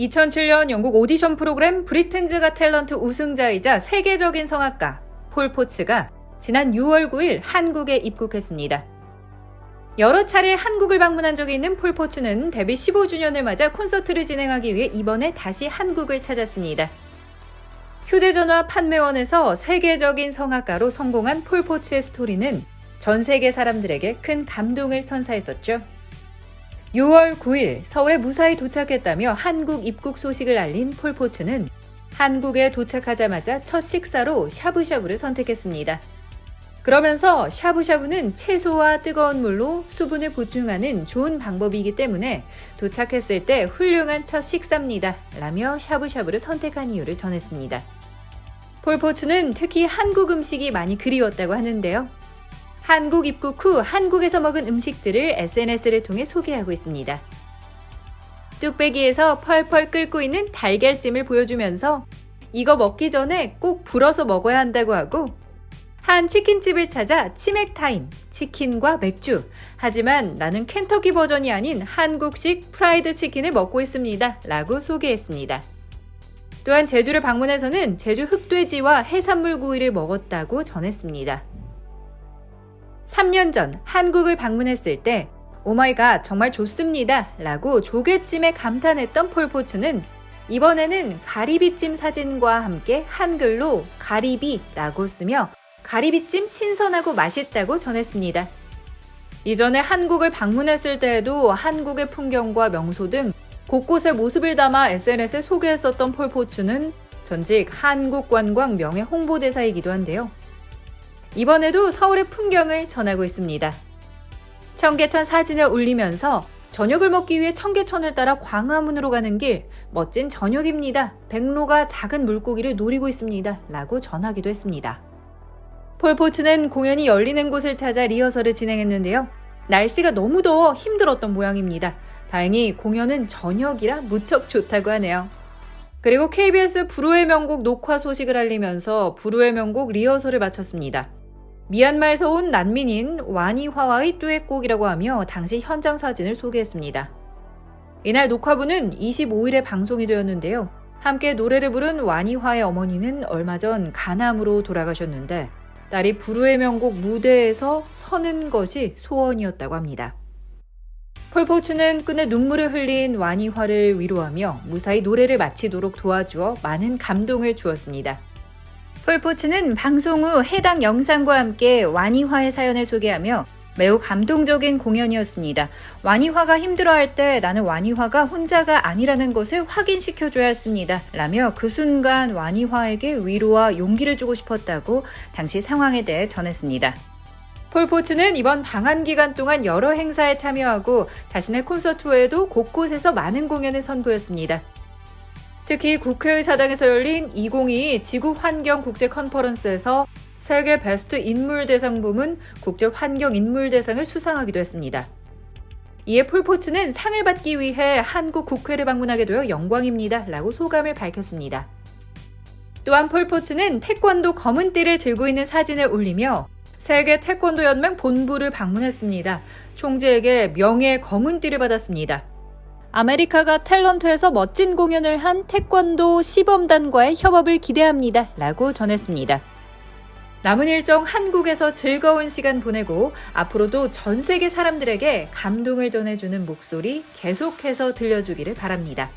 2007년 영국 오디션 프로그램 브리튼즈 갓 탤런트 우승자이자 세계적인 성악가 폴 포츠가 지난 6월 9일 한국에 입국했습니다. 여러 차례 한국을 방문한 적이 있는 폴 포츠는 데뷔 15주년을 맞아 콘서트를 진행하기 위해 이번에 다시 한국을 찾았습니다. 휴대전화 판매원에서 세계적인 성악가로 성공한 폴 포츠의 스토리는 전 세계 사람들에게 큰 감동을 선사했었죠. 6월 9일 서울에 무사히 도착했다며 한국 입국 소식을 알린 폴 포츠는 한국에 도착하자마자 첫 식사로 샤브샤브를 선택했습니다. 그러면서 샤브샤브는 채소와 뜨거운 물로 수분을 보충하는 좋은 방법이기 때문에 도착했을 때 훌륭한 첫 식사입니다. 라며 샤브샤브를 선택한 이유를 전했습니다. 폴 포츠는 특히 한국 음식이 많이 그리웠다고 하는데요. 한국 입국 후 한국에서 먹은 음식들을 SNS를 통해 소개하고 있습니다. 뚝배기에서 펄펄 끓고 있는 달걀찜을 보여주면서 이거 먹기 전에 꼭 불어서 먹어야 한다고 하고 한 치킨집을 찾아 치맥 타임, 치킨과 맥주. 하지만 나는 켄터키 버전이 아닌 한국식 프라이드 치킨을 먹고 있습니다. 라고 소개했습니다. 또한 제주를 방문해서는 제주 흑돼지와 해산물 구이를 먹었다고 전했습니다. 3년 전 한국을 방문했을 때 오마이갓 정말 좋습니다 라고 조개찜에 감탄했던 폴 포츠는 이번에는 가리비찜 사진과 함께 한글로 가리비라고 쓰며 가리비찜 신선하고 맛있다고 전했습니다. 이전에 한국을 방문했을 때에도 한국의 풍경과 명소 등 곳곳의 모습을 담아 SNS에 소개했었던 폴 포츠는 전직 한국관광 명예 홍보대사이기도 한데요. 이번에도 서울의 풍경을 전하고 있습니다. 청계천 사진을 올리면서 저녁을 먹기 위해 청계천을 따라 광화문으로 가는 길, 멋진 저녁입니다. 백로가 작은 물고기를 노리고 있습니다. 라고 전하기도 했습니다. 폴 포츠는 공연이 열리는 곳을 찾아 리허설을 진행했는데요. 날씨가 너무 더워 힘들었던 모양입니다. 다행히 공연은 저녁이라 무척 좋다고 하네요. 그리고 KBS 불후의 명곡 녹화 소식을 알리면서 불후의 명곡 리허설을 마쳤습니다. 미얀마에서 온 난민인 와니화와의 듀엣곡이라고 하며 당시 현장 사진을 소개했습니다. 이날 녹화부는 25일에 방송이 되었는데요. 함께 노래를 부른 와니화의 어머니는 얼마 전 간암으로 돌아가셨는데 딸이 불후의 명곡 무대에서 서는 것이 소원이었다고 합니다. 폴 포츠는 끝내 눈물을 흘린 와니화를 위로하며 무사히 노래를 마치도록 도와주어 많은 감동을 주었습니다. 폴 포츠는 방송 후 해당 영상과 함께 와니화의 사연을 소개하며 매우 감동적인 공연이었습니다. 와니화가 힘들어할 때 나는 와니화가 혼자가 아니라는 것을 확인시켜줘야 했습니다. 라며 그 순간 와니화에게 위로와 용기를 주고 싶었다고 당시 상황에 대해 전했습니다. 폴 포츠는 이번 방한 기간 동안 여러 행사에 참여하고 자신의 콘서트 외에도 곳곳에서 많은 공연을 선보였습니다. 특히 국회의사당에서 열린 2022 지구환경국제 컨퍼런스에서 세계 베스트 인물대상 부문 국제환경인물대상을 수상하기도 했습니다. 이에 폴 포츠는 상을 받기 위해 한국 국회를 방문하게 되어 영광입니다. 라고 소감을 밝혔습니다. 또한 폴 포츠는 태권도 검은띠를 들고 있는 사진을 올리며 세계 태권도 연맹 본부를 방문했습니다. 총재에게 명예의 검은띠를 받았습니다. 아메리카 갓 탤런트에서 멋진 공연을 한 태권도 시범단과의 협업을 기대합니다. 라고 전했습니다. 남은 일정 한국에서 즐거운 시간 보내고 앞으로도 전 세계 사람들에게 감동을 전해주는 목소리 계속해서 들려주기를 바랍니다.